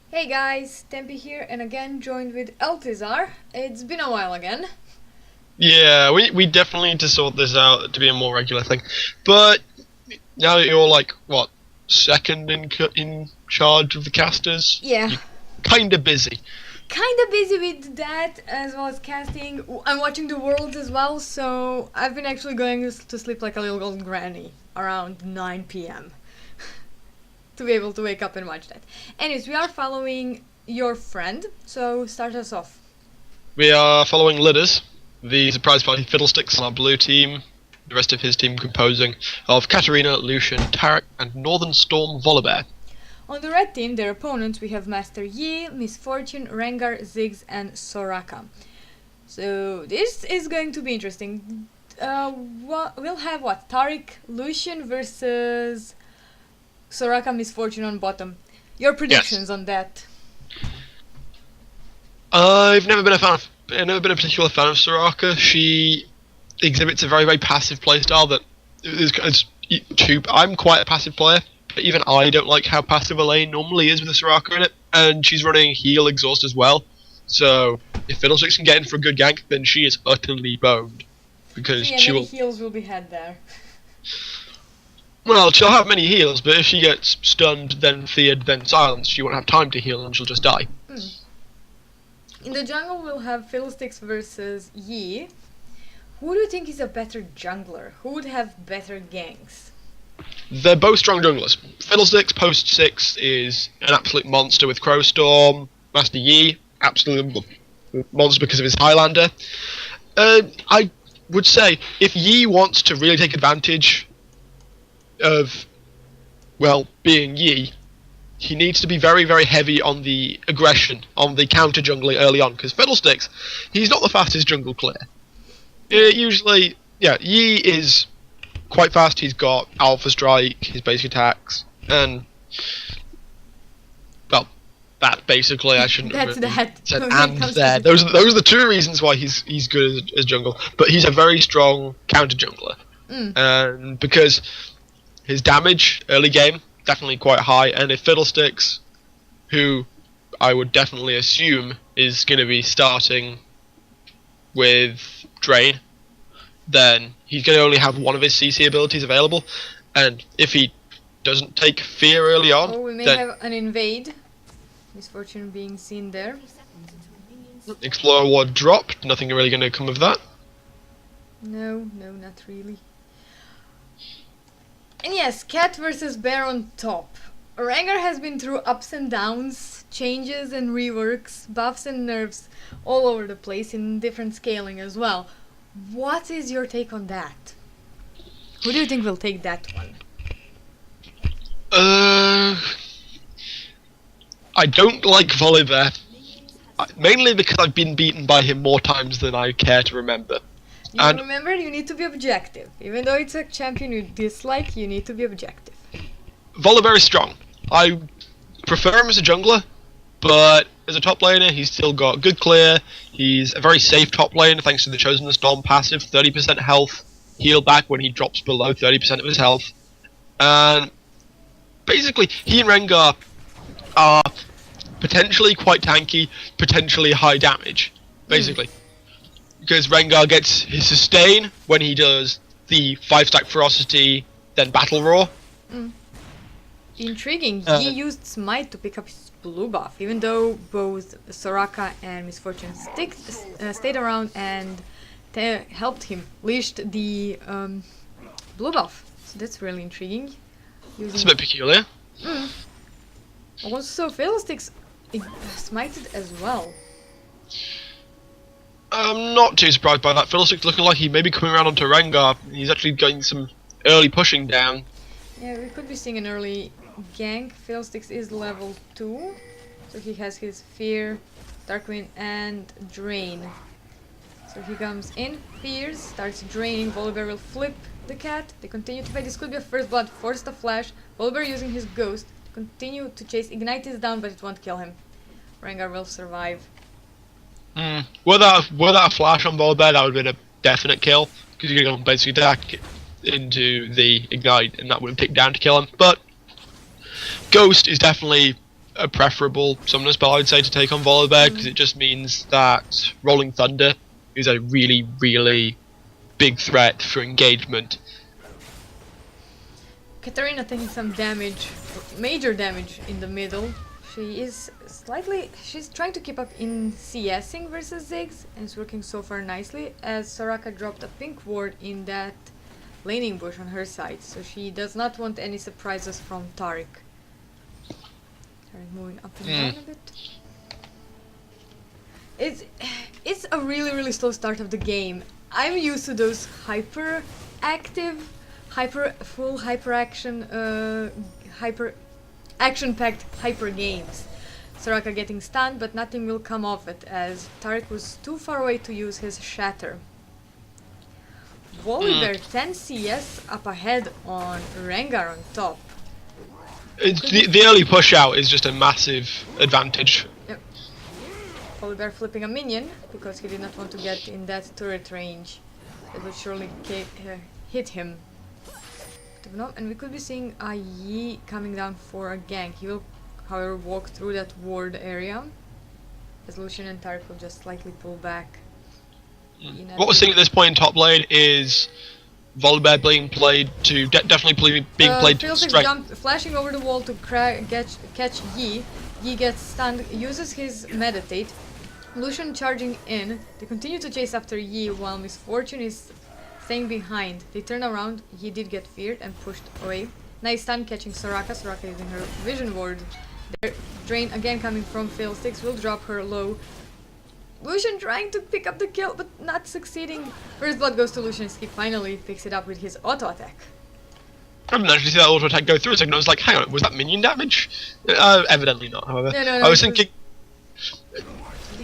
Hey guys, Tempe here and again joined with Elthizar. It's been a while again. Yeah, we definitely need to sort this out to be a more regular thing. But now that you're like what second in charge of the casters, Yeah, you're kind of busy. kinda busy with that as well as casting. I'm watching the Worlds as well, so I've been actually going to sleep like a little old granny around 9 p.m. to be able to wake up and watch that. Anyways, we are following your friend, so start us off. We are following Lidders, the surprise party fiddlesticks on our blue team. The rest of his team composing of Katarina, Lucian, Tarek, and Northern Storm Volibear. On the red team, their opponents, we have Master Yi, Misfortune, Rengar, Ziggs, and Soraka. So this is going to be interesting. We'll have what? Tariq, Lucian versus Soraka, Misfortune on bottom. Your predictions on that? I've never been a particular fan of Soraka. She exhibits a very passive playstyle that is too. I'm quite a passive player, but even I don't like how passive a lane normally is with a Soraka in it. And she's running heal exhaust as well. So if Fiddlesticks can get in for a good gank, then she is utterly boned because Yeah, she many will. heals will be had there. Well, she'll have many heals, but if she gets stunned, then feared, then silenced, she won't have time to heal and she'll just die. In the jungle, we'll have Fiddlesticks versus Yi. Who do you think is a better jungler? Who would have better ganks? They're both strong junglers. Fiddlesticks post 6 is an absolute monster with Crowstorm. Master Yi, absolute monster because of his Highlander. I would say if Yi wants to really take advantage of, well, being Yi, he needs to be very heavy on the aggression, on the counter jungling early on, because Fiddlesticks, he's not the fastest jungle clear. Usually, yeah, Yi is quite fast. He's got Alpha Strike, his basic attacks, and well, that basically I shouldn't That's have really that. said When it and comes to there. the- Those are the two reasons why he's good as jungle. But he's a very strong counter jungler, and because his damage early game definitely quite high, and if Fiddlesticks, who I would definitely assume is going to be starting with Drain, then he's going to only have one of his CC abilities available, and if he doesn't take fear early on, Oh, we may then have an invade. Misfortune being seen there. Explorer Ward dropped, nothing really going to come of that. No, not really. And yes, cat versus bear on top. Rengar has been through ups and downs, changes and reworks, buffs and nerfs all over the place in different scaling as well. What is your take on that? Who do you think will take that one? I don't like Volibear, mainly because I've been beaten by him more times than I care to remember. You And remember, you need to be objective. Even though it's a champion you dislike, you need to be objective. Volibear is strong. I prefer him as a jungler, but as a top laner, he's still got good clear. He's a very safe top laner thanks to the Chosen Storm passive, 30% health, heal back when he drops below 30% of his health. And basically, he and Rengar are potentially quite tanky, potentially high damage, basically. Because Rengar gets his sustain when he does the 5-stack Ferocity, then Battle Roar. Intriguing. He used Smite to pick up his blue buff, even though both Soraka and Misfortune stayed around and helped him, leashed the blue buff. So that's really intriguing. It's a bit peculiar. Also, Fiddlesticks smited as well. I'm not too surprised by that. Fiddlestick's looking like he may be coming around onto Rengar. He's actually getting some early pushing down. Yeah, we could be seeing an early gank. Fiddlesticks is level 2, so he has his Fear, Darkwind, and Drain. So he comes in, fears, starts draining. Volibear will flip the cat. They continue to fight. This could be a first blood, force the flash. Volibear using his ghost to continue to chase. Ignite is down, but it won't kill him. Rengar will survive. Were that a flash on Volibear, that would have been a definite kill, because you're going to basically attack into the ignite, and that would have ticked down to kill him. But Ghost is definitely a preferable summoner spell, I would say, to take on Volibear, because it just means that Rolling Thunder is a really, really big threat for engagement. Katarina taking some damage, major damage in the middle. She's trying to keep up in CSing versus Ziggs, and it's working so far nicely, as Soraka dropped a pink ward in that laning bush on her side, so she does not want any surprises from Taric. Taric moving up and down a bit. It's a really slow start of the game. I'm used to those hyper-active, action-packed hyper games. Soraka getting stunned, but nothing will come of it, as Taric was too far away to use his Shatter. Volibear 10 CS up ahead on Rengar on top. The early push out is just a massive advantage. Yep. Volibear flipping a minion, because he did not want to get in that turret range. It would surely hit him. And we could be seeing a Yi coming down for a gank. He will, however, walk through that ward area, as Lucian and Taric will just slightly pull back. What we're seeing at this point in top lane is Volibear being played to definitely being played to strength. Flashing over the wall to catch Yi. Yi gets stunned, uses his meditate. Lucian charging in. They continue to chase after Yi while Misfortune is staying behind. They turn around. He did get feared and pushed away. Nice stun catching Soraka. Soraka using her vision ward. Their drain again coming from Fiddlesticks will drop her low. Lucian trying to pick up the kill, but not succeeding. First blood goes to Lucian. He finally picks it up with his auto attack. I didn't actually see that auto attack go through a second. I was like, hang on, was that minion damage? Evidently not, however. No, I was thinking,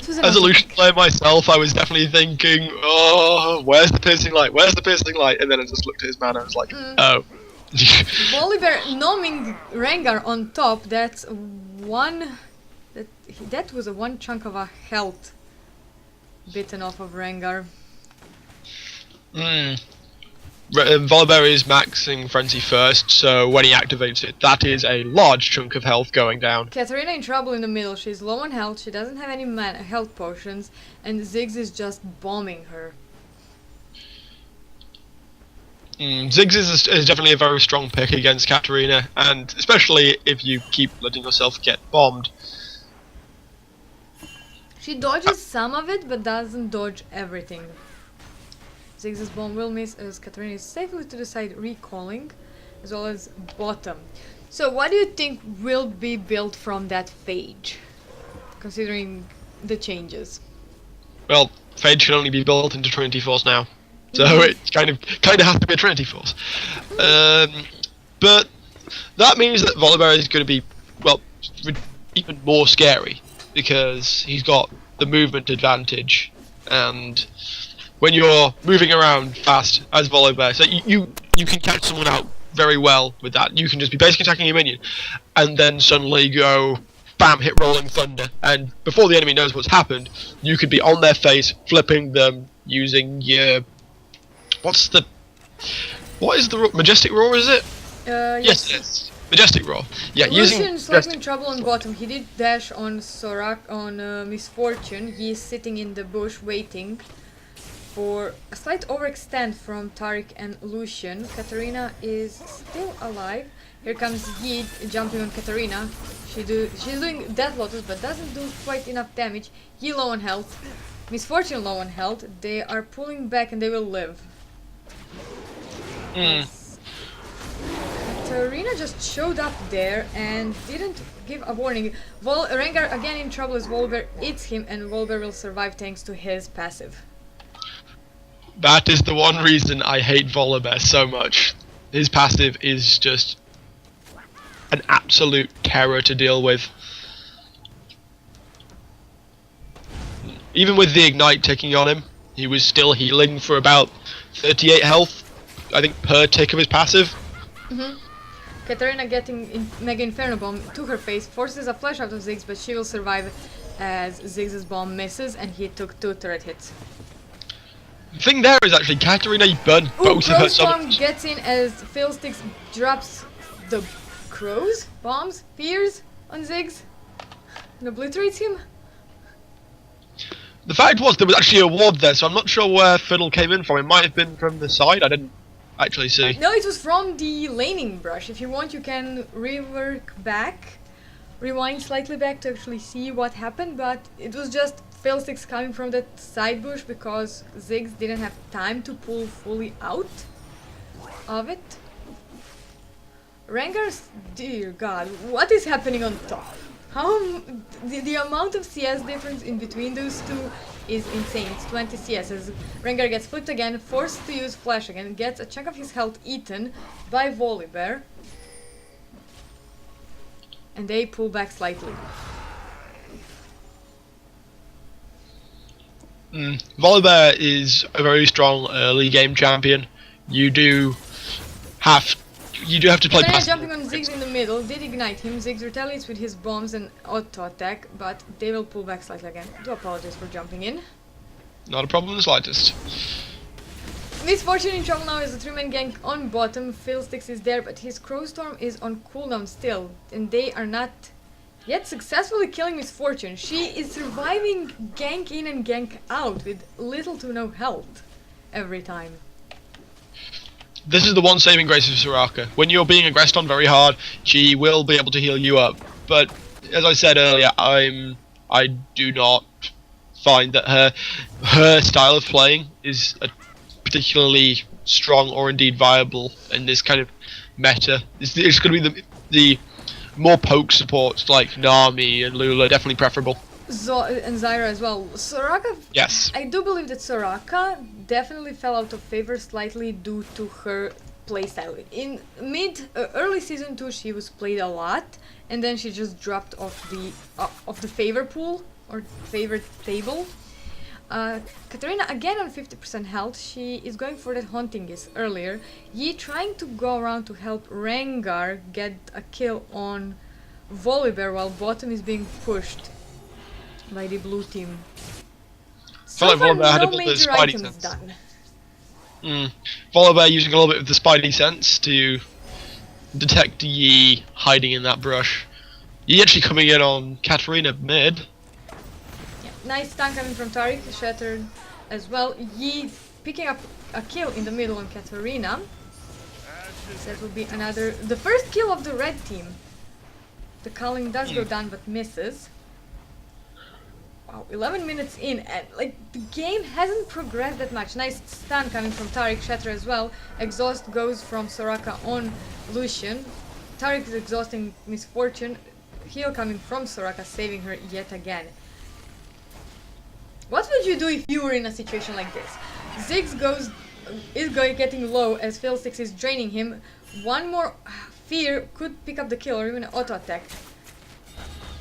as a Lucian player myself, I was definitely thinking, oh, where's the piercing light? Where's the piercing light? And then I just looked at his mana and I was like, oh. Volibear gnoming Rengar on top. That's one. That was a one chunk of a health bitten off of Rengar. Volibear is maxing Frenzy first, so when he activates it, that is a large chunk of health going down. Katarina in trouble in the middle. She's low on health, she doesn't have any health potions, and Ziggs is just bombing her. Ziggs is definitely a very strong pick against Katarina, and especially if you keep letting yourself get bombed. She dodges some of it, but doesn't dodge everything. Ziggs' bomb will miss as Katarina is safely to the side recalling, as well as bottom. So what do you think will be built from that phage, considering the changes? Well, phage can only be built into Trinity Force now, so it kind of has to be a Trinity Force. But that means that Volibear is going to be, well, even more scary, because he's got the movement advantage, and when you're moving around fast as Volibear, so you can catch someone out very well with that. You can just be basically attacking your minion, and then suddenly go, bam, hit Rolling Thunder, and before the enemy knows what's happened, you could be on their face, flipping them, using your... What is the Majestic Roar, is it? Yes. Yes. Majestic Roar. Yeah, Lucian slightly in trouble on bottom. He did dash on Misfortune. He is sitting in the bush waiting for a slight overextend from Taric and Lucian. Katarina is still alive. Here comes Yi jumping on Katarina. She's doing Death Lotus, but doesn't do quite enough damage. Yi low on health. Misfortune low on health. They are pulling back and they will live. Katarina just showed up there and didn't give a warning. Rengar again in trouble as Volibear eats him, and Volibear will survive thanks to his passive. That is the one reason I hate Volibear so much. His passive is just an absolute terror to deal with. Even with the Ignite ticking on him, he was still healing for about 38 health, I think, per tick of his passive. Katarina getting Mega Inferno Bomb to her face, forces a flash out of Ziggs, but she will survive as Ziggs' bomb misses and he took 2 turret hits. The thing there is actually Katarina burned both of her summons. Gets in as Fiddlesticks drops the crows, bombs, fears on Ziggs. Obliterates him? The fact was there was actually a ward there, so I'm not sure where Fiddle came in from. It might have been from the side. I didn't actually see. No, it was from the laning brush. If you want, you can rewind slightly back to actually see what happened, but it was just Fiddlesticks coming from that side bush because Ziggs didn't have time to pull fully out of it. Rengar's, dear god, what is happening on top? The amount of CS difference in between those two is insane. It's 20 CS as Rengar gets flipped again, forced to use flash again, gets a chunk of his health eaten by Volibear. And they pull back slightly. Volibear is a very strong early game champion. You do have to play past. Jumping on Ziggs in the middle did ignite him. Ziggs retaliates with his bombs and auto attack, but they will pull back slightly again. Do apologize for jumping in. Not a problem in the slightest. Misfortune in trouble now is a 3-man gank on bottom. Fiddlesticks is there, but his Crowstorm is on cooldown still, and they are not yet successfully killing Misfortune. She is surviving gank in and gank out with little to no health every time. This is the one saving grace of Soraka. When you're being aggressed on very hard, she will be able to heal you up. But as I said earlier, I do not find that her style of playing is a particularly strong or indeed viable in this kind of meta. It's going to be the more poke supports like Nami and Lula, definitely preferable. And Zyra as well. Soraka, yes. I do believe that Soraka definitely fell out of favor slightly due to her playstyle. In early season 2 she was played a lot, and then she just dropped off the favor pool or favorite table. Katarina again on 50% health. She is going for that haunting is earlier. Yi trying to go around to help Rengar get a kill on Volibear while bottom is being pushed by the blue team. So far, no major items done. Volibear using a little bit of the Spidey sense to detect Yi hiding in that brush. Yi actually coming in on Katarina mid. Yeah, nice stun coming from Tariq, shattered as well. Yi picking up a kill in the middle on Katarina. So that will be the first kill of the red team. The Culling does go down but misses. Wow, 11 minutes in and like the game hasn't progressed that much. Nice stun coming from Tariq, shatter as well. Exhaust goes from Soraka on Lucian. Tariq is exhausting Misfortune. Heal coming from Soraka, saving her yet again. What would you do if you were in a situation like this? Ziggs getting low as Fiddlesticks is draining him. One more fear could pick up the kill or even an auto attack.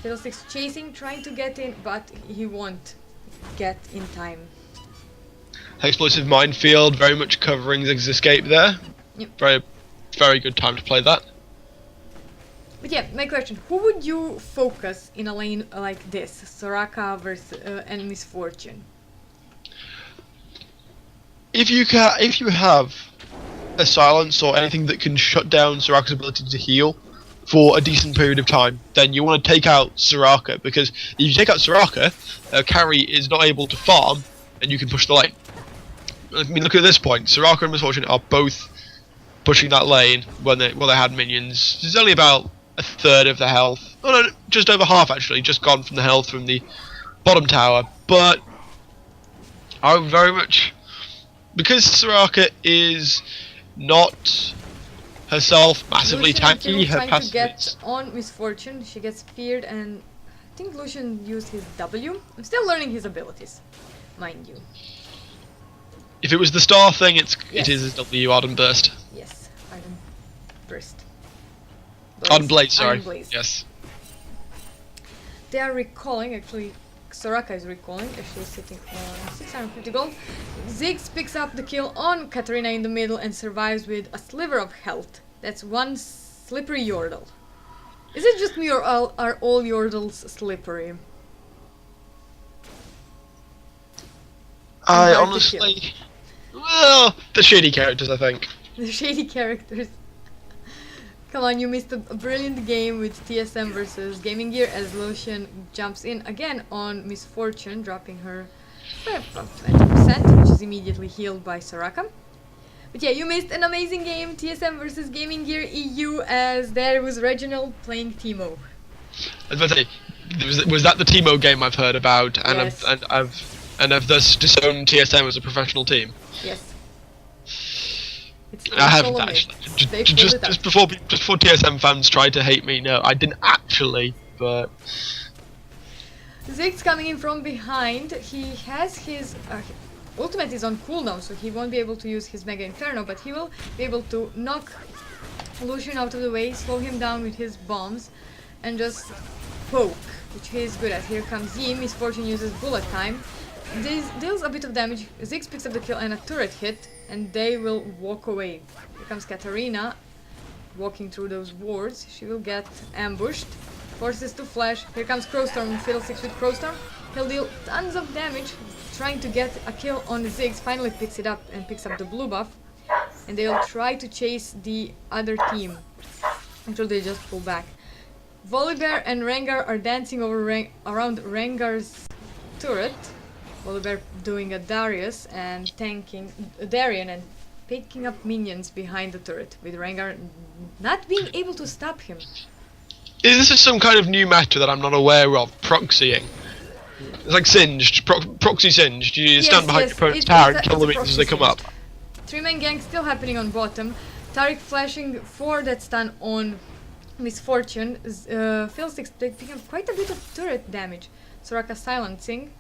Fiddlesticks chasing, trying to get in, but he won't get in time. Explosive minefield, very much covering Ziggs' escape there. Yep. Very, very good time to play that. But yeah, my question, who would you focus in a lane like this? Soraka versus and Misfortune? If you have a silence or anything that can shut down Soraka's ability to heal for a decent period of time, then you want to take out Soraka, because if you take out Soraka, carry is not able to farm, and you can push the lane. I mean, look at this point. Soraka and Misfortune are both pushing that lane when they had minions. There's only about a third of the health. Oh no, just over half actually, just gone from the health from the bottom tower. But I would very much, because Soraka is not herself massively tanky, her passive to get on Misfortune, she gets feared, and I think Lucian used his W. I'm still learning his abilities, mind you. If it was the star thing, Yes. it is his W, Ardent Burst. Yes, Ardent Burst. Ardent Blaze, sorry. Ardent Blaze. Yes. They are recalling, actually, Soraka is recalling, actually sitting on 650 gold. Ziggs picks up the kill on Katarina in the middle and survives with a sliver of health. That's one slippery Yordle. Is it just me or are all Yordles slippery? I honestly... Well, the shady characters, I think. The shady characters. Come on, you missed a brilliant game with TSM versus Gaming Gear as Lucian jumps in again on Misfortune, dropping her by about 20%, which is immediately healed by Soraka. But yeah, you missed an amazing game, TSM versus Gaming Gear EU, as there was Reginald playing Teemo. I was about to say, was that the Teemo game I've heard about, and Yes. I've thus disowned TSM as a professional team? Yes. It's I haven't Solomon. actually. They pulled it Just out. before TSM fans tried to hate me. No, I didn't actually, but Ziggs coming in from behind. He has his ultimate is on cooldown, so he won't be able to use his Mega Inferno, but he will be able to knock Lucian out of the way, slow him down with his bombs, and just poke, which he is good at. Here comes Yi. Misfortune uses bullet time. This deals a bit of damage. Ziggs picks up the kill and a turret hit, and they will walk away. Here comes Katarina, walking through those wards. She will get ambushed, forces to flash. Here comes Crowstorm, Fiddlesticks with Crowstorm. He'll deal tons of damage, trying to get a kill on Ziggs. Finally picks it up and picks up the blue buff, and they'll try to chase the other team until they just pull back. Volibear and Rengar are dancing around Rengar's turret. Volibear doing a Darius and tanking Darien and picking up minions behind the turret, with Rengar not being able to stop him. is this some kind of new meta that I'm not aware of? Proxying. It's like singed, proxy singed. You stand behind your opponent's tower and kill the minions as they come up. Three-man gang still happening on bottom. Tariq flashing for that stun on Misfortune. Fiddlesticks picking up quite a bit of turret damage. Soraka silencing.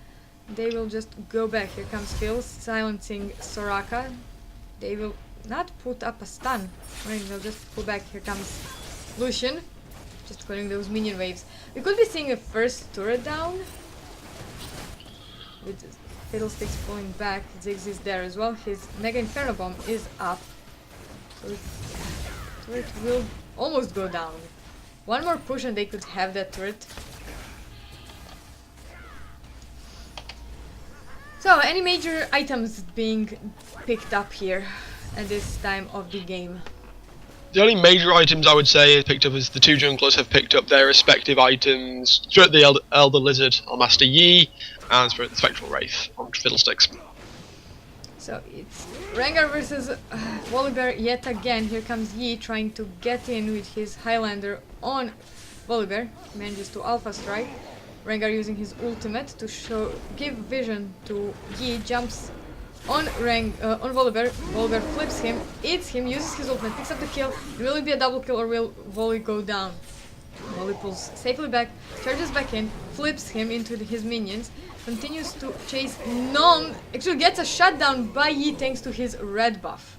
They will just go back. Here comes Phil silencing Soraka. They will not put up a stun. Right, they'll just pull back. Here comes Lucian, just clearing those minion waves. We could be seeing a first turret down, with Fiddlesticks pulling back. Ziggs is there as well. His Mega Inferno Bomb is up, so turret will almost go down. One more push and they could have that turret. So, any major items being picked up here at this time of the game? The only major items I would say is picked up is the two junglers have picked up their respective items. Spirit the Elder Lizard on Master Yi, and Spirit the Spectral Wraith on Fiddlesticks. So it's Rengar versus Volibear yet again. Here comes Yi trying to get in with his Highlander on Volibear. Manages to Alpha Strike. Rengar using his ultimate to give vision to Yi. Jumps on Volibear. Volibear flips him, eats him, uses his ultimate, picks up the kill. Will it be a double kill or will Volley go down? Volley pulls safely back, charges back in, flips him into his minions, continues to chase Nom, actually gets a shutdown by Yi thanks to his red buff.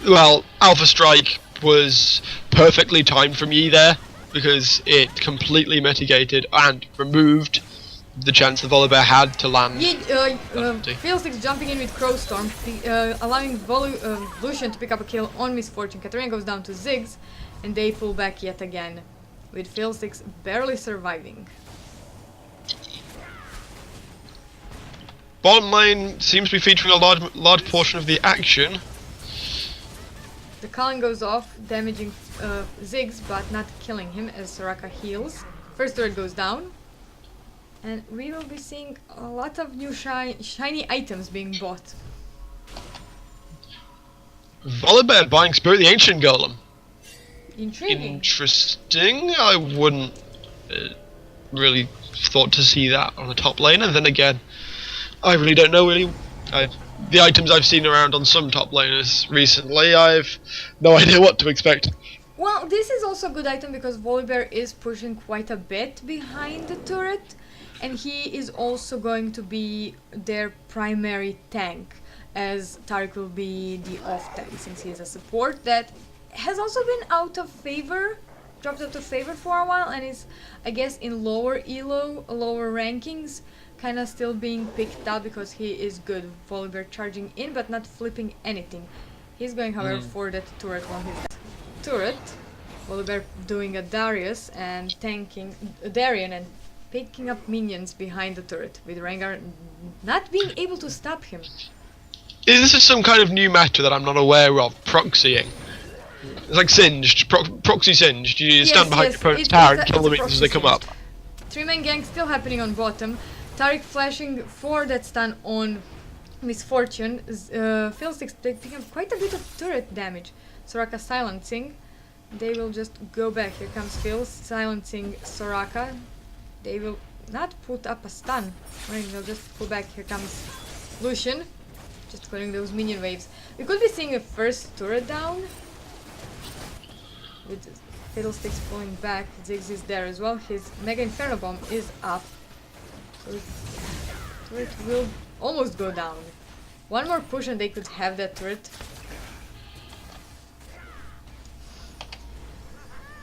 Well, Alpha Strike was perfectly timed from Yi there, because it completely mitigated and removed the chance the Volibear had to land. Yi, Fiddlesticks jumping in with Crowstorm, allowing Lucian to pick up a kill on Misfortune. Katarina goes down to Ziggs, and they pull back yet again, with Fiddlesticks barely surviving. Bottom lane seems to be featuring a large portion of the action. The Culling goes off, damaging Ziggs, but not killing him as Soraka heals. First turret goes down, and we will be seeing a lot of new shiny items being bought. Volibear buying Spirit the Ancient Golem. Intriguing. Interesting. I wouldn't really thought to see that on the top lane, and then again, I really don't know the items I've seen around on some top laners recently, I've no idea what to expect. Well, this is also a good item because Volibear is pushing quite a bit behind the turret, and he is also going to be their primary tank, as Tariq will be the off tank since he is a support that has also been out of favor, dropped out of favor for a while, and is, I guess, in lower elo, lower rankings, kind of still being picked up because he is good. Volibear charging in but not flipping anything. He's going, however, for that turret on his turret. Volibear doing a Darius and tanking Darien and picking up minions behind the turret, with Rengar not being able to stop him. Is this some kind of new meta that I'm not aware of? Proxying. It's like singed, proxy singed. You stand behind your opponent's tower and kill the minions as they come up. 3-man gank still happening on bottom. Tariq flashing for that stun on Misfortune. Fiddlesticks taking up quite a bit of turret damage. Soraka silencing. They will just go back. Here comes Phil silencing Soraka. They will not put up a stun. They'll just pull back. Here comes Lucian. Just clearing those minion waves. We could be seeing a first turret down. With Fiddlesticks pulling back. Ziggs is there as well. His Mega Inferno Bomb is up. So turret will almost go down. One more push and they could have that turret.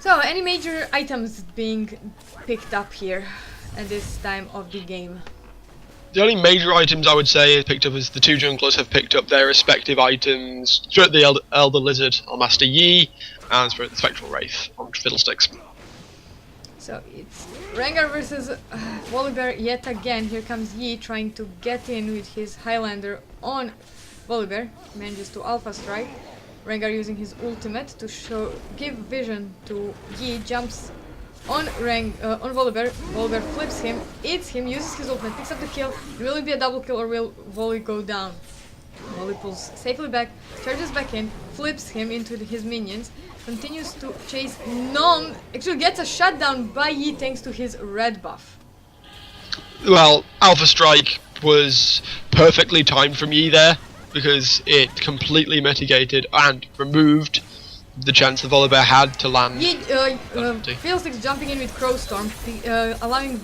So, any major items being picked up here at this time of the game? The only major items I would say picked up is the two junglers have picked up their respective items. Spirit the Elder Lizard on Master Yi, and Spirit the Spectral Wraith on Fiddlesticks. So it's Rengar versus Volibear yet again. Here comes Yi trying to get in with his Highlander on Volibear. Manages to Alpha Strike. Rengar using his ultimate to give vision to Yi. Jumps on Volibear. Volibear flips him, eats him, uses his ultimate, picks up the kill. Will it be a double kill or will Volley go down? Volley pulls safely back, charges back in, flips him into his minions. Continues to chase Nom, actually gets a shutdown by Yi thanks to his red buff. Well, Alpha Strike was perfectly timed from Yi there, because it completely mitigated and removed the chance the Volibear had to land. Yi, Fiddlesticks jumping in with Crowstorm, allowing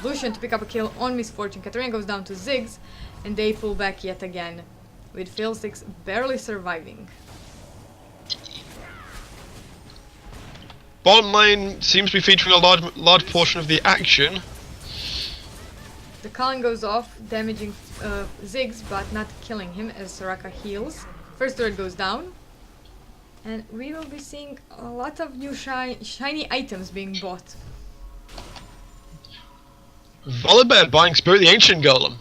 Lucian to pick up a kill on Misfortune. Katarina goes down to Ziggs, and they pull back yet again, with Fiddlesticks barely surviving. Bottom lane seems to be featuring a large portion of the action. The Culling goes off, damaging Ziggs, but not killing him as Soraka heals. First turret goes down. And we will be seeing a lot of new shiny items being bought. Volibear buying Spirit the Ancient Golem.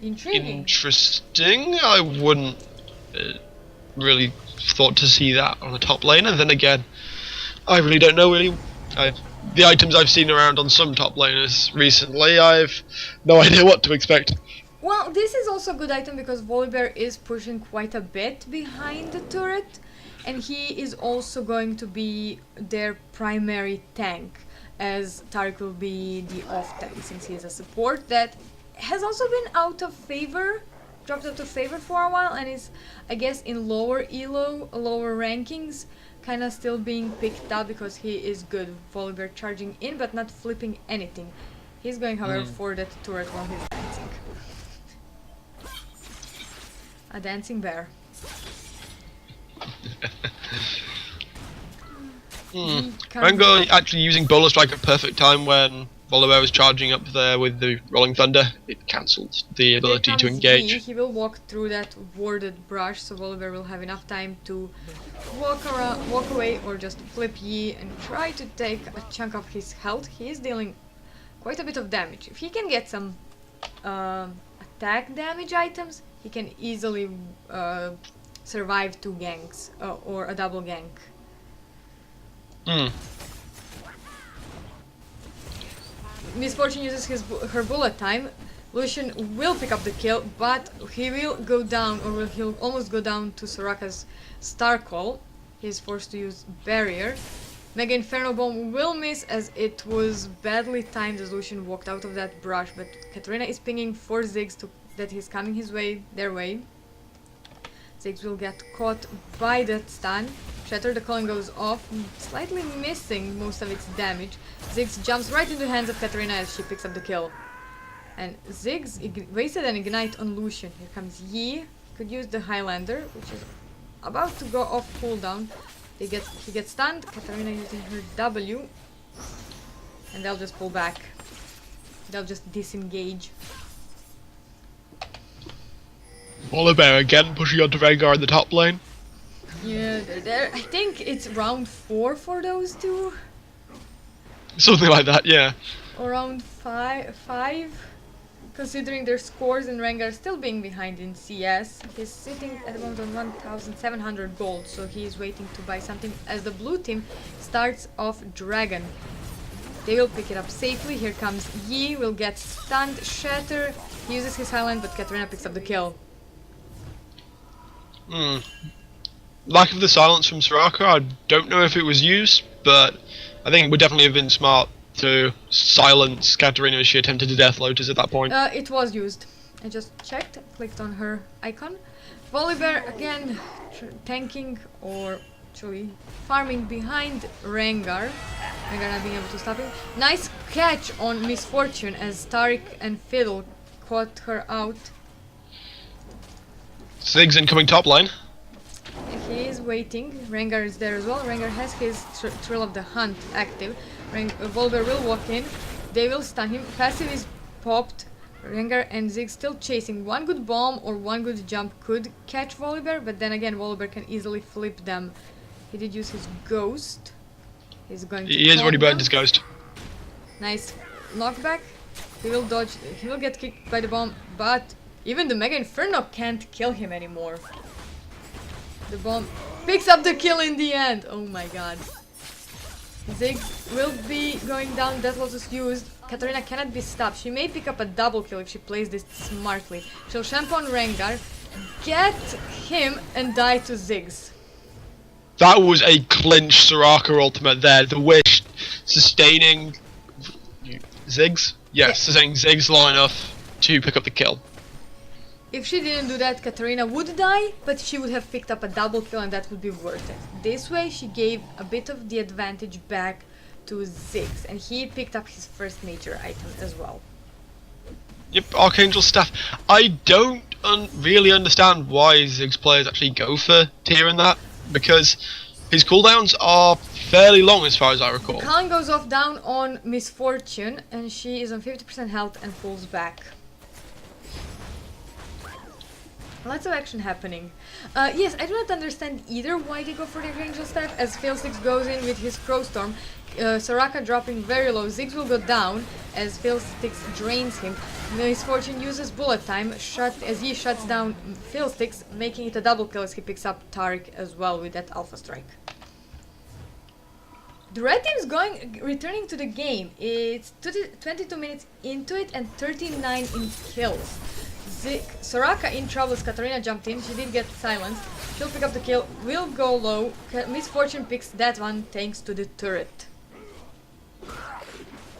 Intriguing. Interesting. I wouldn't really thought to see that on the top lane, and then again, I really don't know the items I've seen around on some top laners recently, I've no idea what to expect. Well, this is also a good item because Volibear is pushing quite a bit behind the turret, and he is also going to be their primary tank, as Tariq will be the off tank since he is a support that has also been out of favor, dropped out of favor for a while, and is, I guess, in lower elo, lower rankings, kind of still being picked up because he is good. Volibear charging in but not flipping anything. He's going, however, for that turret while he's dancing. A dancing bear. Rengar actually using Bowler Strike at perfect time when Volibear was charging up there with the Rolling Thunder. It cancelled the ability to engage. He will walk through that warded brush, so Volibear will have enough time to walk away or just flip Yi and try to take a chunk of his health. He is dealing quite a bit of damage. If he can get some attack damage items, he can easily survive 2 ganks or a double gank. Misfortune uses her bullet time. Lucian will pick up the kill, but he will go down, or he'll almost go down to Soraka's Star Call. He is forced to use Barrier. Mega Inferno Bomb will miss as it was badly timed as Lucian walked out of that brush, but Katarina is pinging for Ziggs that he's coming their way. Ziggs will get caught by that stun. Shatter the Culling goes off, slightly missing most of its damage. Ziggs jumps right into the hands of Katarina as she picks up the kill. And Ziggs wasted an ignite on Lucian. Here comes Yi. He could use the Highlander, which is about to go off cooldown. He gets stunned. Katarina using her W. And they'll just pull back. They'll just disengage. Volibear again pushing onto Rengar in the top lane. Yeah, they're there. I think it's round 4 for those two. Something like that, yeah. Or round 5. considering their scores and Rengar still being behind in CS. He's sitting at the moment on 1,700 gold, so he's waiting to buy something as the blue team starts off Dragon. They will pick it up safely. Here comes Yi, will get stunned, Shatter. He uses his Highland, but Katarina picks up the kill. Lack of the silence from Soraka, I don't know if it was used, but I think it would definitely have been smart to silence Katarina as she attempted to death Lotus at that point. It was used. I just checked, clicked on her icon. Volibear again tanking or actually farming behind Rengar. Rengar not being able to stop him. Nice catch on Misfortune as Taric and Fiddle caught her out. Ziggs incoming top lane. He is waiting. Rengar is there as well. Rengar has his Thrill of the Hunt active. Volibear will walk in. They will stun him. Passive is popped. Rengar and Ziggs still chasing. One good bomb or one good jump could catch Volibear, but then again Volibear can easily flip them. He did use his ghost. He's going to He has already burned them. his ghost. Nice knockback. He will dodge. He will get kicked by the bomb, but even the Mega Inferno can't kill him anymore. The bomb picks up the kill in the end. Oh my god. Ziggs will be going down. Death Lotus used. Katarina cannot be stopped. She may pick up a double kill if she plays this smartly. She'll shampoo on Rengar, get him, and die to Ziggs. That was a clinch Soraka ultimate there. The wish sustaining Ziggs? Yes, sustaining Ziggs long enough to pick up the kill. If she didn't do that, Katarina would die, but she would have picked up a double kill and that would be worth it. This way she gave a bit of the advantage back to Ziggs, and he picked up his first major item as well. Yep, Archangel Staff. I don't really understand why Ziggs players actually go for tearing that, because his cooldowns are fairly long as far as I recall. Culling goes off down on Misfortune, and she is on 50% health and pulls back. Lots of action happening. Yes, I do not understand either why they go for the Archangel Staff, as Failsticks goes in with his Crowstorm. Soraka dropping very low. Ziggs will go down as Failsticks drains him. Misfortune uses Bullet Time as he shuts down Failsticks, making it a double kill as he picks up Taric as well with that Alpha Strike. The red team's returning to the game. It's 22 minutes into it and 39 in kills. Soraka in trouble as Katarina jumped in. She did get silenced. She'll pick up the kill. Will go low. Misfortune picks that one thanks to the turret.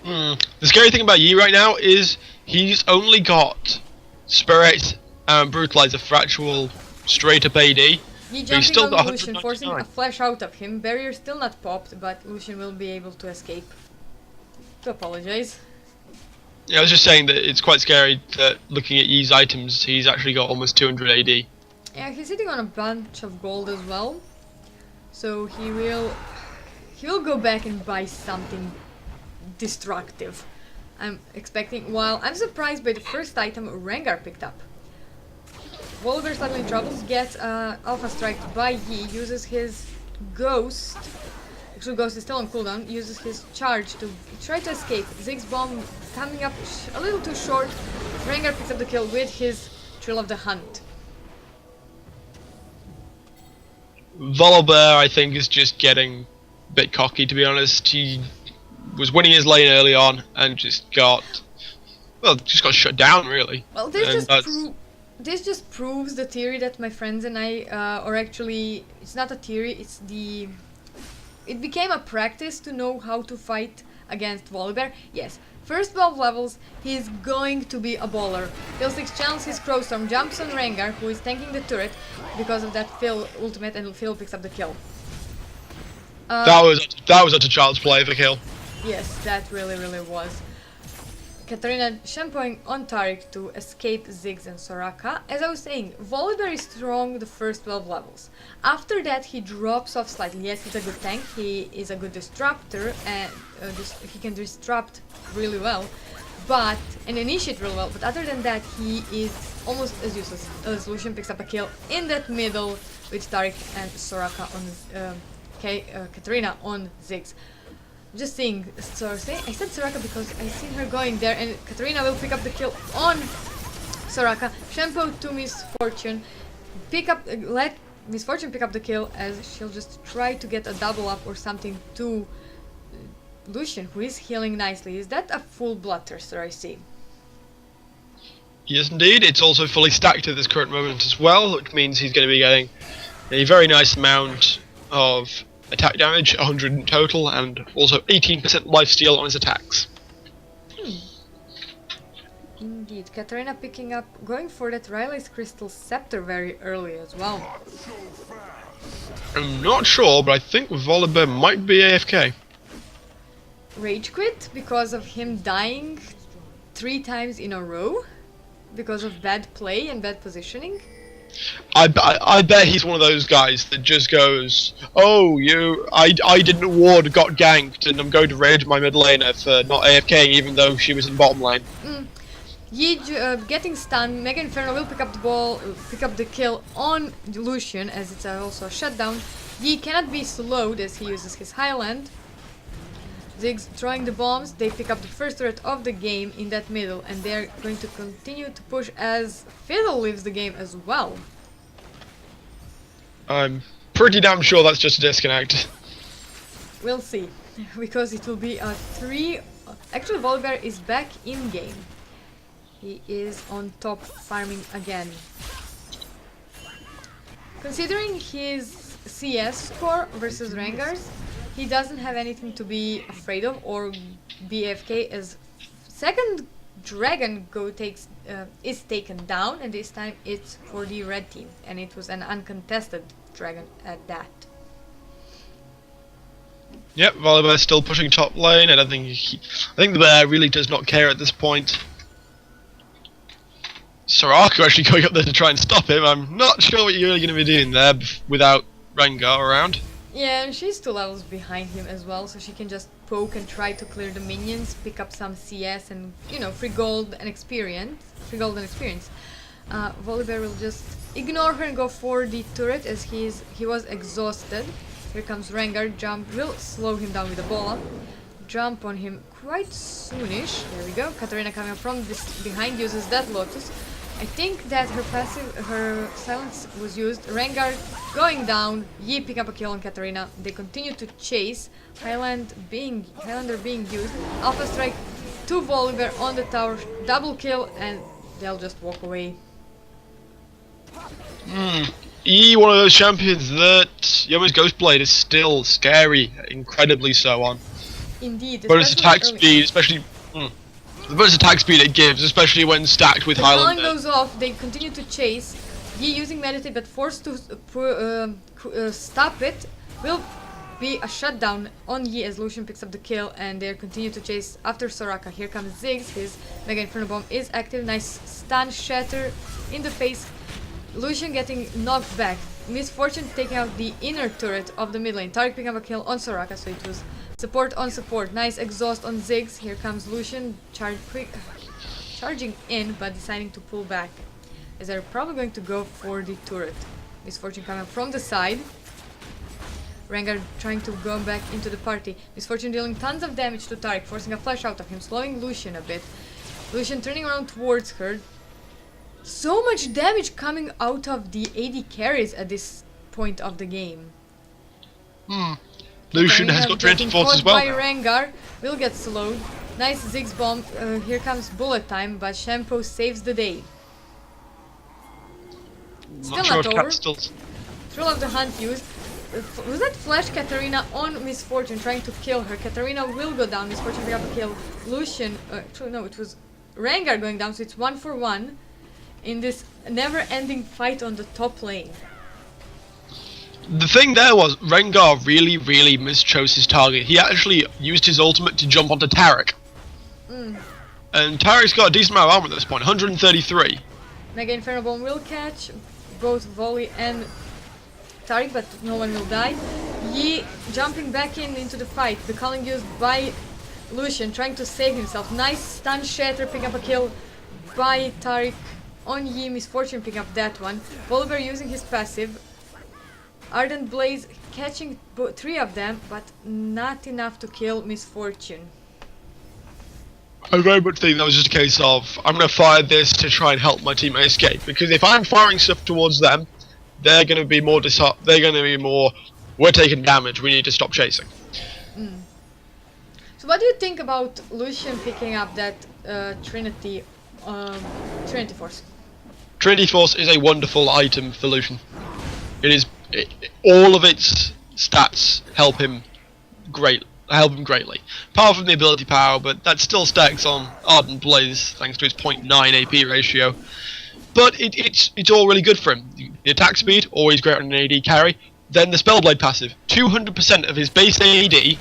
The scary thing about Yi right now is he's only got Spirit and Brutalizer for actual straight up AD. He jumping still got on Lucian, forcing a 199. flash out of him. Barrier still not popped, but Lucian will be able to escape. To apologize. Yeah, I was just saying that it's quite scary that looking at Yi's items, he's actually got almost 200 AD. Yeah, he's sitting on a bunch of gold as well. So he will go back and buy something destructive. I'm expecting, while I'm surprised by the first item Rengar picked up. Volibear suddenly troubles, gets Alpha Strike by Yi, uses his Ghost. Actually, Ghost is still on cooldown, uses his charge to try to escape. Ziggs bomb coming up a little too short. Rengar picks up the kill with his Thrill of the Hunt. Volibear, I think, is just getting a bit cocky, to be honest. He was winning his lane early on and just got shut down, really. Well, this just proves the theory that my friends and I, or actually, it's not a theory, it became a practice to know how to fight against Volibear. Yes, first 12 levels, he's going to be a baller. Failsticks channels his Crowstorm, jumps on Rengar, who is tanking the turret because of that Phil ultimate, and Phil picks up the kill. That was such a child's play for kill. Yes, that really was. Katarina shampooing on Taric to escape Ziggs and Soraka. As I was saying, Volibear is strong the first 12 levels. After that, he drops off slightly. Yes, he's a good tank, he is a good disruptor, and he can disrupt really well, and initiate really well, but other than that, he is almost as useless. Lucian picks up a kill in that middle with Taric and Soraka on Katarina on Ziggs. just seeing Sorcery. I said Soraka because I seen her going there, and Katarina will pick up the kill on Soraka. Shampoo to Misfortune. Let Misfortune pick up the kill, as she'll just try to get a double up or something to Lucian, who is healing nicely. Is that a full Bloodthirster I see? Yes, indeed. It's also fully stacked at this current moment as well, which means he's going to be getting a very nice amount of attack damage, 100 in total, and also 18% lifesteal on his attacks. Indeed. Katarina going for that Riley's Crystal Scepter very early as well. I'm not sure, but I think Volibear might be AFK. Rage quit because of him dying 3 times in a row? Because of bad play and bad positioning? I bet he's one of those guys that just goes, oh, I didn't ward, got ganked, and I'm going to rage my mid laner for not AFKing even though she was in bottom lane. Yi getting stunned. Mega Inferno will pick up the kill on Lucian, as it's also a shutdown. Yi cannot be slowed as he uses his Highland. Ziggs throwing the bombs. They pick up the first turret of the game in that middle, and they're going to continue to push as Fiddle leaves the game as well. I'm pretty damn sure that's just a disconnect. We'll see, because it will be a 3. Actually, Volibear is back in game. He is on top farming again. Considering his CS score versus Rengar's, he doesn't have anything to be afraid of or be AFK, as second dragon is taken down, and this time it's for the red team, and it was an uncontested dragon at that. Yep, Volibear's still pushing top lane. I think the bear really does not care at this point. Soraka actually going up there to try and stop him. I'm not sure what you're really going to be doing there without Rengar around. Yeah, and she's 2 levels behind him as well, so she can just poke and try to clear the minions, pick up some CS and, you know, free gold and experience. Volibear will just ignore her and go for the turret, as he was exhausted. Here comes Rengar. Jump will slow him down with a bola. Jump on him quite soonish. There we go. Katarina coming up from behind uses that Lotus. I think that her silence was used. Rengar going down. Yi pick up a kill on Katarina. They continue to chase. Highlander being used. Alpha Strike to Volibear on the tower. Double kill, and they'll just walk away. One of those champions that Yomi's Ghostblade is still scary, incredibly so on. Indeed. Bonus attack speed, especially. The bonus attack speed it gives, especially when stacked with Highlander. The goes off, they continue to chase. Yi using Meditate, but forced to stop it. Will be a shutdown on Yi as Lucian picks up the kill, and they continue to chase after Soraka. Here comes Ziggs, his Mega Inferno Bomb is active. Nice stun shatter in the face. Lucian getting knocked back. Misfortune taking out the inner turret of the mid lane. Taric picking up a kill on Soraka, so it was support on support. Nice exhaust on Ziggs. Here comes Lucian charging in, but deciding to pull back, as they're probably going to go for the turret. Misfortune coming from the side. Rengar trying to go back into the party. Misfortune dealing tons of damage to Taric, forcing a flash out of him, slowing Lucian a bit. Lucian turning around towards her. So much damage coming out of the AD carries at this point of the game. Lucian has got Trinity Force as well. By Rengar will get slowed. Nice Ziggs bomb. Here comes bullet time, but Shampoo saves the day. Still not over. Thrill of the Hunt used. Was that Flash Katarina on Misfortune trying to kill her? Katarina will go down. Misfortune will kill Lucian. Actually, no, it was Rengar going down, so it's 1-for-1 in this never-ending fight on the top lane. The thing there was, Rengar really mischose his target. He actually used his ultimate to jump onto Taric. And Taric's got a decent amount of armor at this point, 133. Mega Inferno Bomb will catch both Volley and Taric, but no one will die. Yi jumping back into the fight. The Culling used by Lucian, trying to save himself. Nice stun shatter, pick up a kill by Taric on Yi. Misfortune picking up that one. Volibear using his passive. Ardent Blaze catching 3 of them, but not enough to kill Misfortune. I very much think that was just a case of, I'm going to fire this to try and help my teammate escape, because if I'm firing stuff towards them, they're going to be more we're taking damage, we need to stop chasing. So what do you think about Lucian picking up that Trinity Force? Trinity Force is a wonderful item for Lucian. All of its stats help him greatly. Apart from the ability power, but that still stacks on Ardent Blaze thanks to its 0.9 AP ratio. But it's all really good for him. The attack speed, always great on an AD carry. Then the Spellblade passive, 200% of his base AD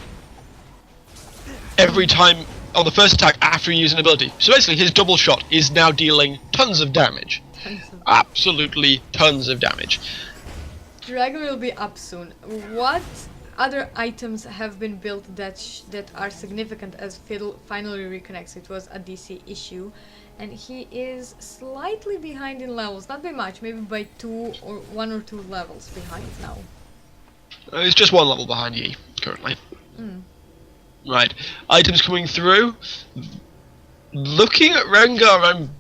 every time on the first attack after you use an ability. So basically his double shot is now dealing tons of damage. Absolutely tons of damage. Dragon will be up soon. What other items have been built that are significant as Fiddle finally reconnects? It was a DC issue, and he is slightly behind in levels, not by much, maybe by 1 or 2 levels behind now. It's just 1 level behind Yi currently. Right, items coming through. Looking at Rengar, I'm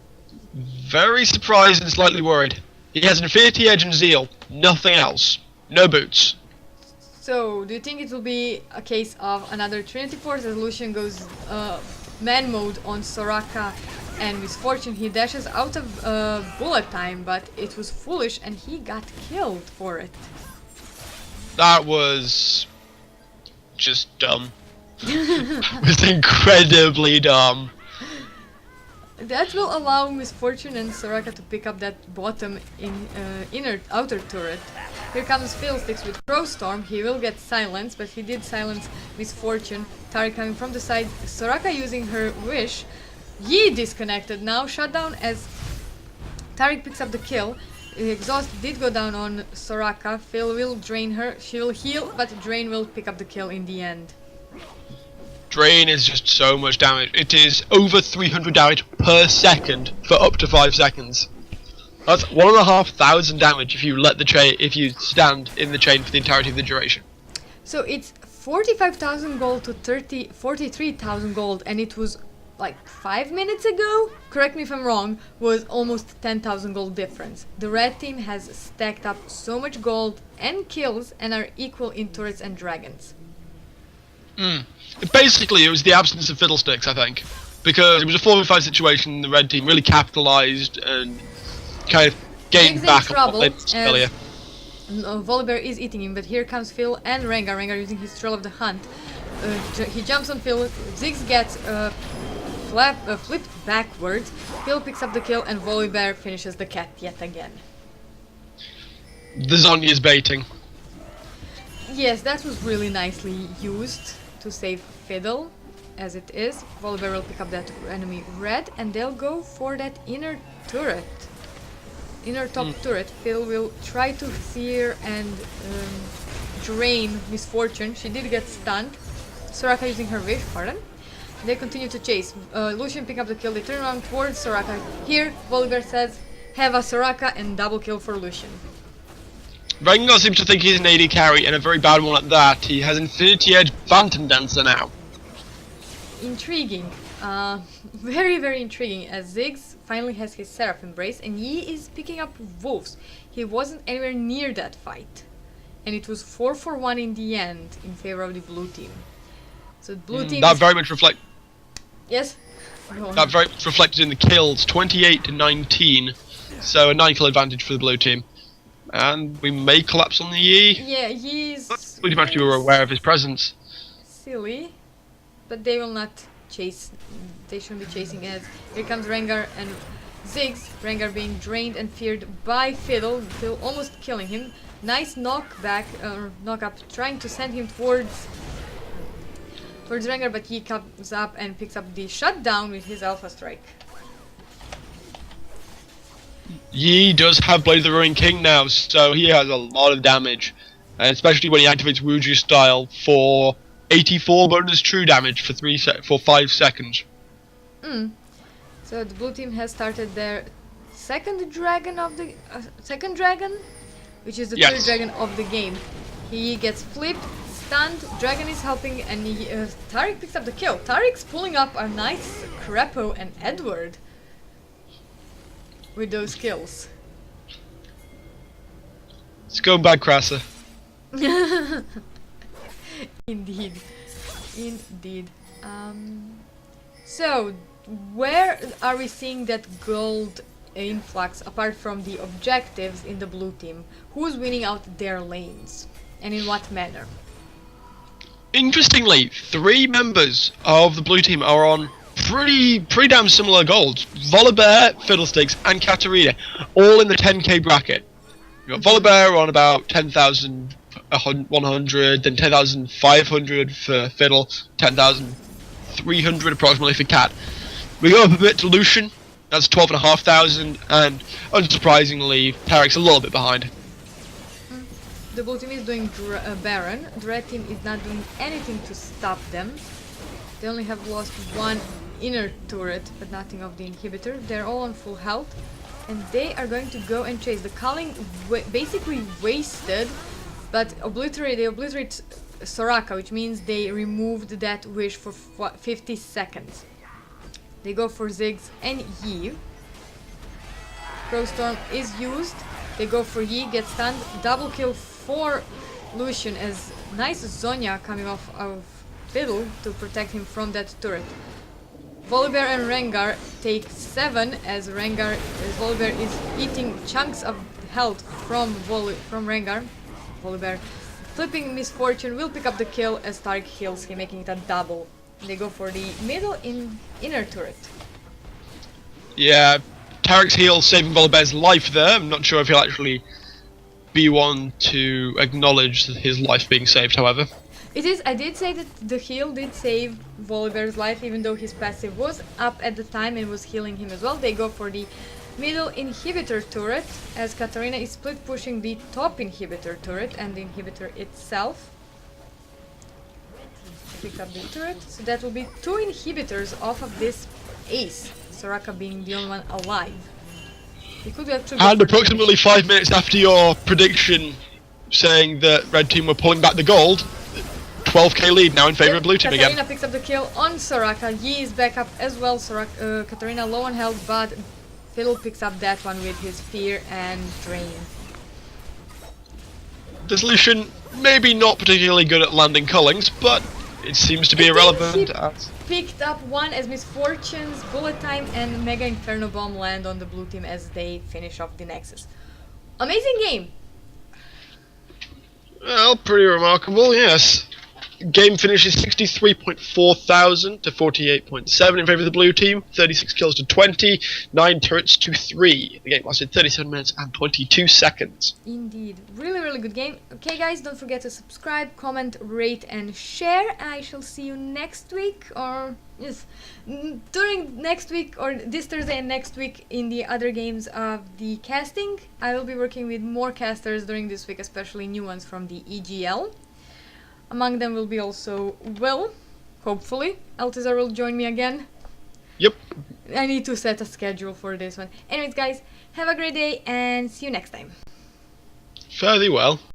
very surprised and slightly worried. He has Infinity Edge and Zeal, nothing else. No boots. So, do you think it will be a case of another Trinity Force as Lucian goes man mode on Soraka and Misfortune? He dashes out of bullet time, but it was foolish and he got killed for it. That was just dumb. It was incredibly dumb. That will allow Misfortune and Soraka to pick up that bottom outer turret. Here comes Fiddlesticks with Crowstorm. He will get silenced, but he did silence Misfortune. Taric coming from the side. Soraka using her wish. Yi disconnected now. Shut down as Taric picks up the kill. Exhaust did go down on Soraka. Phil will drain her. She will heal, but Drain will pick up the kill in the end. Drain is just so much damage. It is over 300 damage per second for up to 5 seconds. That's 1,500 damage if you stand in the chain for the entirety of the duration. So it's 45,000 gold to 43,000 gold, and it was like 5 minutes ago, correct me if I'm wrong, was almost 10,000 gold difference. The red team has stacked up so much gold and kills and are equal in turrets and dragons. Basically, it was the absence of Fiddlesticks, I think, because it was a 4v5 situation. The red team really capitalised and kind of gained back on what they did earlier. Volibear is eating him, but here comes Phil and Rengar. Rengar using his Trail of the Hunt. He jumps on Phil. Ziggs gets flipped backwards. Phil picks up the kill, and Volibear finishes the cat yet again. The Zhonya's baiting. Yes, that was really nicely used to save Fiddle, as it is. Volibear will pick up that enemy red, and they'll go for that inner turret. Inner top turret. Phil will try to fear and drain Misfortune. She did get stunned. Soraka using her wish, pardon. They continue to chase. Lucian pick up the kill. They turn around towards Soraka. Here, Volibear says, have a Soraka, and double kill for Lucian. Rengar seems to think he's an AD carry, and a very bad one at that. He has Infinity Edge Phantom Dancer now. Intriguing. Very, very intriguing, as Ziggs finally has his Seraph Embrace, and Yi is picking up Wolves. He wasn't anywhere near that fight. And it was 4-for-1 in the end, in favor of the blue team. So the blue team that very much reflect. Yes? That very much reflected in the kills, 28 to 19. So a 9 kill advantage for the blue team. And we may collapse on the Yi. Yeah, Yi's... We actually were aware of his presence. Silly. But they will not chase. They shouldn't be chasing as. Here comes Rengar and Ziggs. Rengar being drained and feared by Fiddle. Fiddle almost killing him. Nice knockback, knock up, trying to send him towards Rengar, but he comes up and picks up the shutdown with his Alpha Strike. Yi does have Blade of the Ruined King now, so he has a lot of damage, and especially when he activates Wuju style for 84 bonus true damage for 5 seconds. So the blue team has started their second dragon, which is the third dragon of the game. He gets flipped, stunned, Dragon is helping, and Tariq picks up the kill. Tariq's pulling up a nice Crepo and Edward with those kills. It's going bad, Crasser. Indeed. So, where are we seeing that gold influx apart from the objectives in the blue team? Who's winning out their lanes? And in what manner? Interestingly, 3 members of the blue team are on pretty damn similar goals. Volibear, Fiddlesticks, and Katarina, all in the 10k bracket. You've got Volibear on about 10,100, then 10,500 for Fiddle, 10,300 approximately for Cat. We go up a bit to Lucian, that's 12,500, and unsurprisingly, Tariq's a little bit behind. The blue team is doing Baron. The red team is not doing anything to stop them. They only have lost 1 inner turret, but nothing of the inhibitor. They're all on full health, and they are going to go and chase. The Culling basically wasted, but they obliterate Soraka, which means they removed that wish for 50 seconds. They go for Ziggs and Yi. Crowstorm is used. They go for Yi, get stunned. Double kill for Lucian as nice Zonya coming off of Fiddle to protect him from that turret. Volibear and Rengar take 7 as Volibear is eating chunks of health from Rengar. Volibear flipping Misfortune will pick up the kill as Tariq heals him, making it a double. They go for the middle inner turret. Yeah, Tariq's heal saving Volibear's life there. I'm not sure if he'll actually be one to acknowledge his life being saved, however. It is. I did say that the heal did save Volibear's life, even though his passive was up at the time and was healing him as well. They go for the middle inhibitor turret as Katarina is split pushing the top inhibitor turret and the inhibitor itself. Pick up the turret, so that will be 2 inhibitors off of this ace. Soraka being the only one alive. He could actually and approximately 5 minutes after your prediction saying that red team were pulling back the gold, 12k lead now in favour of blue team Katarina again. picks up the kill on Soraka. Yi is back up as well. Katarina low on health, but Fiddle picks up that one with his Fear and Drain. This Lucian maybe not particularly good at landing Cullings, but it seems to be irrelevant. Picked up one as Misfortunes, Bullet Time, and Mega Inferno Bomb land on the blue team as they finish off the Nexus. Amazing game! Well, pretty remarkable, yes. Game finishes 63.4 thousand to 48.7 in favour of the blue team, 36 kills to 20, 9 turrets to 3. The game lasted 37 minutes and 22 seconds. Indeed. Really good game. Okay guys, don't forget to subscribe, comment, rate and share. I shall see you next week, or yes, during next week or this Thursday and next week in the other games of the casting. I will be working with more casters during this week, especially new ones from the EGL. Among them will be also Will, hopefully. Elthizar will join me again. Yep. I need to set a schedule for this one. Anyways guys, have a great day and see you next time. Fairly well.